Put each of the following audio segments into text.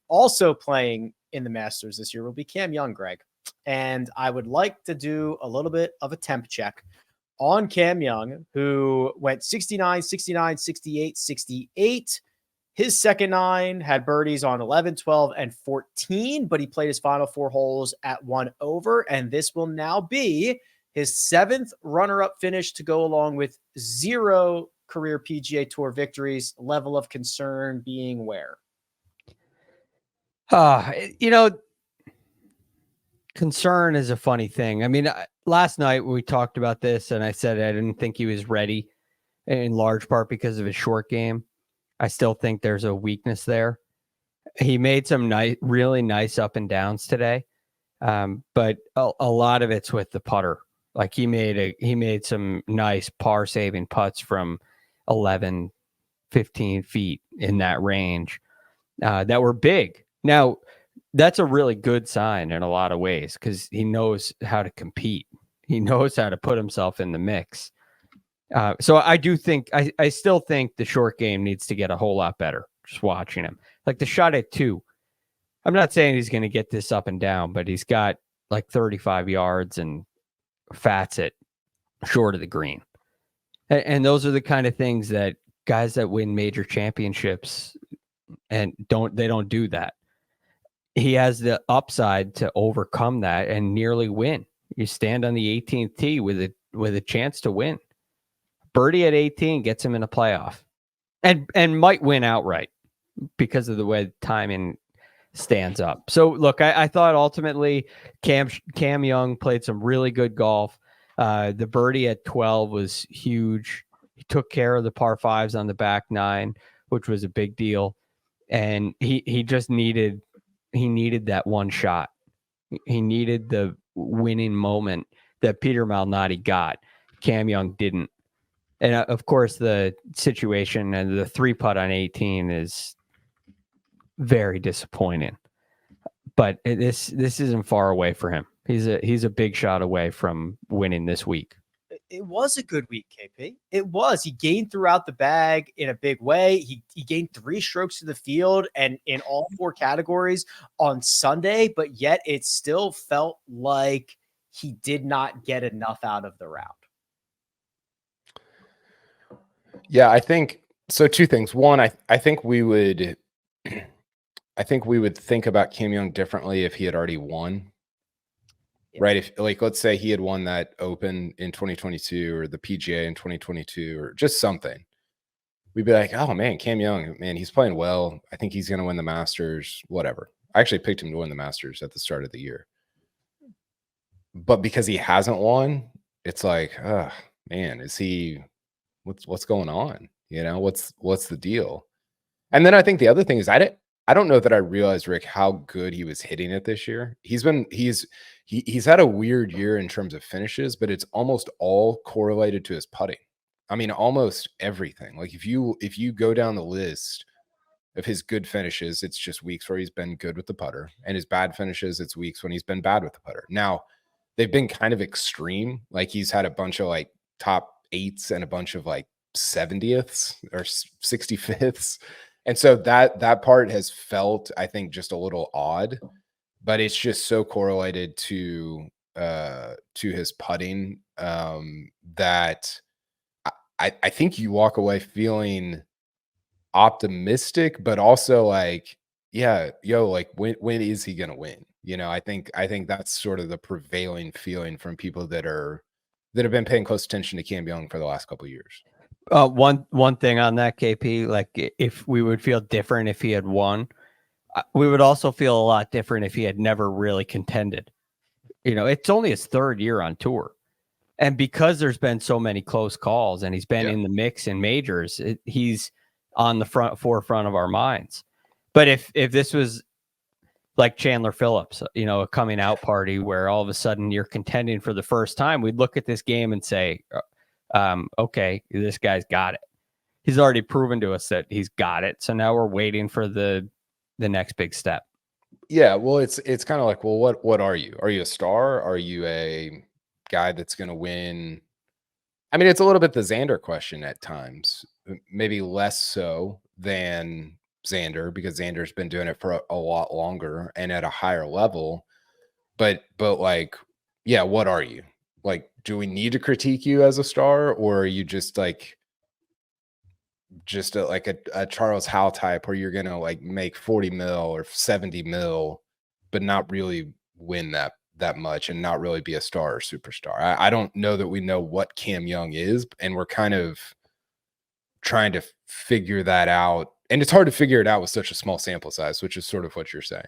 Also playing in the Masters this year will be Cam Young, Greg. And I would like to do a little bit of a temp check on Cam Young, who went 69, 69, 68, 68. His second 9 had birdies on 11, 12, and 14, but he played his final 4 holes at 1 over. And this will now be his 7th runner-up finish to go along with 0 career PGA Tour victories. Level of concern being where? Concern is a funny thing. I mean, last night we talked about this, and I said I didn't think he was ready, in large part because of his short game. I still think there's a weakness there. He made some really nice up and downs today, but a lot of it's with the putter. Like he made some nice par saving putts from 11, 15 feet in that range that were big. Now, that's a really good sign in a lot of ways because he knows how to compete. He knows how to put himself in the mix. So I do think, I still think the short game needs to get a whole lot better just watching him. Like the shot at 2. I'm not saying he's going to get this up and down, but he's got like 35 yards and fats it short of the green. And those are the kind of things that guys that win major championships and they don't do that. He has the upside to overcome that and nearly win. You stand on the 18th tee with a chance to win. Birdie at 18 gets him in a playoff, and might win outright because of the way the timing stands up. So look, I thought ultimately Cam Young played some really good golf. The birdie at 12 was huge. He took care of the par 5s on the back 9, which was a big deal. And he just needed that one shot. He needed the winning moment that Peter Malnati got. Cam Young didn't. And of course, the situation and the 3-putt on 18 is very disappointing. But this isn't far away for him. He's a big shot away from winning this week. It was a good week, KP. It was. He gained throughout the bag in a big way. He gained 3 strokes to the field and in all 4 categories on Sunday, but yet it still felt like he did not get enough out of the round. Yeah, I think so. 2 things. One, I think we would think about Cam Young differently if he had already won. Yeah. Right? If, like, let's say he had won that Open in 2022 or the PGA in 2022 or just something, we'd be like, oh man, Cam Young, man, he's playing well. I think he's going to win the Masters, whatever. I actually picked him to win the Masters at the start of the year. But because he hasn't won, it's like, oh man, is he, what's going on? You know, what's the deal? And then I think the other thing is I don't know that I realized, Rick, how good he was hitting it this year. He's had a weird year in terms of finishes, but it's almost all correlated to his putting. I mean, almost everything. Like if you go down the list of his good finishes, it's just weeks where he's been good with the putter, and his bad finishes, it's weeks when he's been bad with the putter. Now, they've been kind of extreme. Like he's had a bunch of like top 8s and a bunch of like 70ths or 65ths. And so that part has felt, I think, just a little odd, but it's just so correlated to his putting that I think you walk away feeling optimistic, but also like, yeah, like when is he going to win? You know, I think that's sort of the prevailing feeling from people that have been paying close attention to Cam Young for the last couple of years. One thing on that, KP, like if we would feel different if he had won, we would also feel a lot different if he had never really contended. You know, it's only his 3rd year on tour. And because there's been so many close calls and he's been in the mix in majors, he's on the forefront of our minds. But if this was like Chandler Phillips, you know, a coming out party where all of a sudden you're contending for the first time, we'd look at this game and say, okay, this guy's got it. He's already proven to us that he's got it. So now we're waiting for the next big step. Yeah, well, it's kind of like, well, what are you? Are you a star? Are you a guy that's going to win? I mean, it's a little bit the Xander question at times, maybe less so than Xander because Xander's been doing it for a lot longer and at a higher level. But like, yeah, what are you? Like, do we need to critique you as a star, or are you just like like a Charles Howe type where you're gonna like make 40 mil or 70 mil, but not really win that much and not really be a star or superstar? I don't know that we know what Cam Young is, and we're kind of trying to figure that out. And it's hard to figure it out with such a small sample size, which is sort of what you're saying.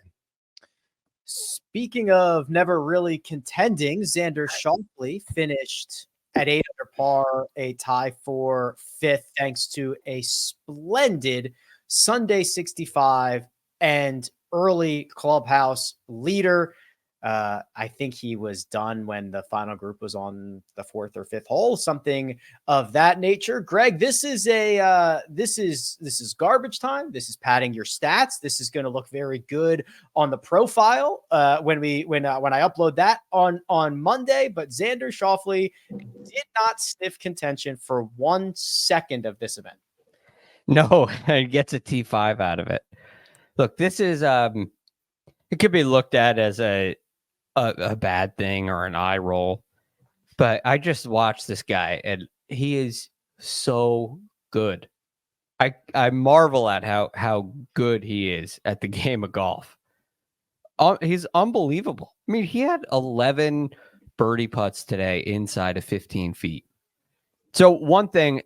Speaking of never really contending, Xander Schauffele finished at 8 under par, a tie for 5th, thanks to a splendid Sunday 65 and early clubhouse leader. I think he was done when the final group was on the 4th or 5th hole, something of that nature. Greg, this is garbage time. This is padding your stats. This is going to look very good on the profile when I upload that on Monday. But Xander Schauffele did not sniff contention for 1 second of this event. No, he gets a T5 out of it. Look, this is it could be looked at as a bad thing or an eye roll, but I just watched this guy and he is so good. I marvel at how good he is at the game of golf. He's unbelievable. I mean, he had 11 birdie putts today inside of 15 feet. So one thing,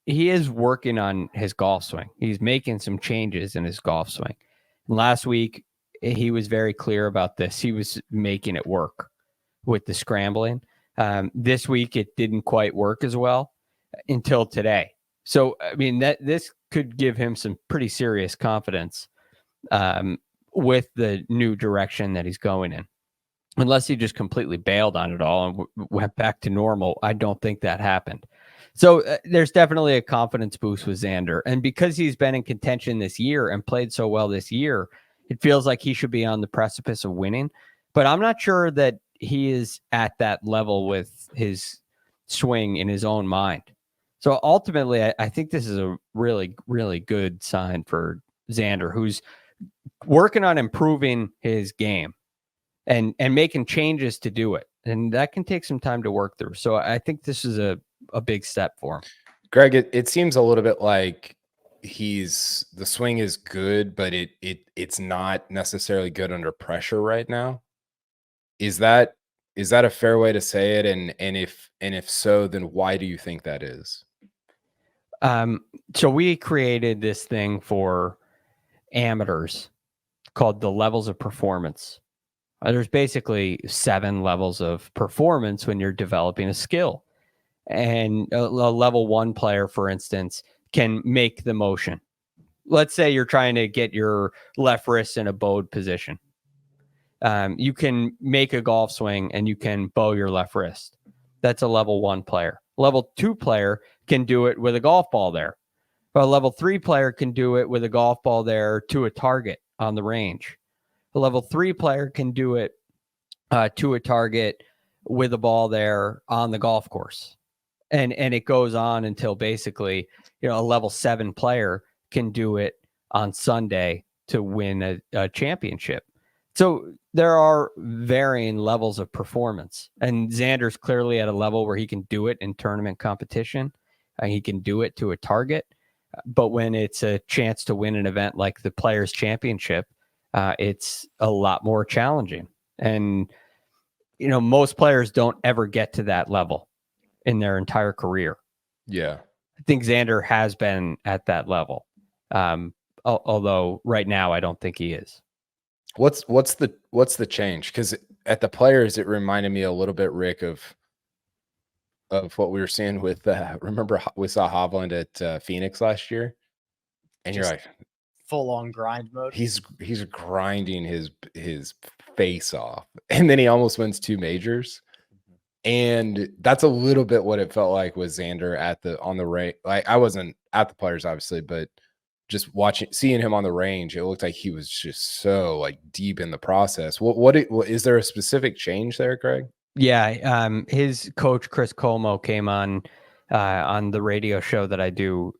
he is working on his golf swing. He's making some changes in his golf swing. And last week, he was very clear about this. He was making it work with the scrambling. This week, it didn't quite work as well until today. So, I mean, this could give him some pretty serious confidence with the new direction that he's going in. Unless he just completely bailed on it all and went back to normal, I don't think that happened. So there's definitely a confidence boost with Xander. And because he's been in contention this year and played so well this year, it feels like he should be on the precipice of winning. But I'm not sure that he is at that level with his swing in his own mind. So ultimately, I think this is a really, really good sign for Xander, who's working on improving his game and making changes to do it. And that can take some time to work through. So I think this is a big step for him. Greg, it seems a little bit like the swing is good, but it's not necessarily good under pressure right now. Is that a fair way to say it? And if so, then why do you think that is? So we created this thing for amateurs called the levels of performance. There's basically 7 levels of performance when you're developing a skill. And a level 1 player, for instance, can make the motion. Let's say you're trying to get your left wrist in a bowed position. You can make a golf swing and you can bow your left wrist. That's a level 1 player. Level 2 player can do it with a golf ball there. A level 3 player can do it with a golf ball there to a target on the range. A level 3 player can do it to a target with a ball there on the golf course. And it goes on until basically, a level 7 player can do it on Sunday to win a championship. So there are varying levels of performance. And Xander's clearly at a level where he can do it in tournament competition. He can do it to a target. But when it's a chance to win an event like the Players' Championship, it's a lot more challenging. And, most players don't ever get to that level in their entire career. Yeah. I think Xander has been at that level. Although right now I don't think he is. What's the change? Because at the Players, it reminded me a little bit, Rick, of what we were seeing with remember we saw Hovland at Phoenix last year, and Just you're like full on grind mode. He's grinding his face off, and then he almost wins 2 majors. And that's a little bit what it felt like with Xander on the range. Like, I wasn't at the Players, obviously, but just seeing him on the range, it looked like he was just so like deep in the process. What is there a specific change there, Greg? Yeah, his coach Chris Como came on the radio show that I do,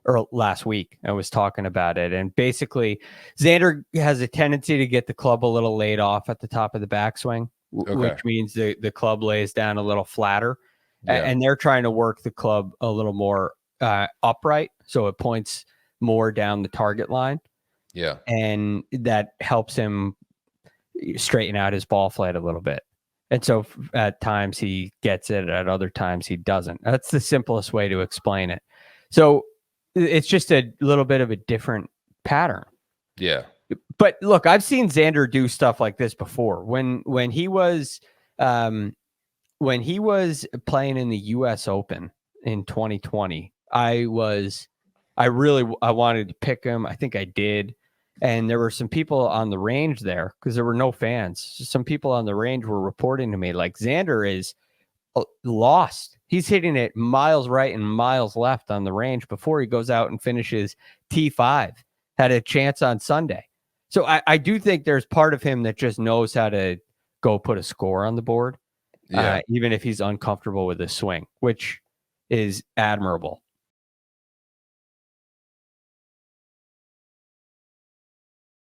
or last week. I was talking about it. And basically, Xander has a tendency to get the club a little laid off at the top of the backswing, which means the club lays down a little flatter. Yeah. And they're trying to work the club a little more upright, so it points more down the target line. Yeah. And that helps him straighten out his ball flight a little bit. And so at times he gets it, at other times he doesn't. That's the simplest way to explain it. So it's just a little bit of a different pattern. Yeah. But look, I've seen Xander do stuff like this before. When he was playing in the US Open in 2020, I wanted to pick him. I think I did. And there were some people on the range there because there were no fans. Some people on the range were reporting to me like Xander is lost. He's hitting it miles right and miles left on the range before he goes out and finishes T5. Had a chance on Sunday. So I do think there's part of him that just knows how to go put a score on the board, even if he's uncomfortable with his swing, which is admirable.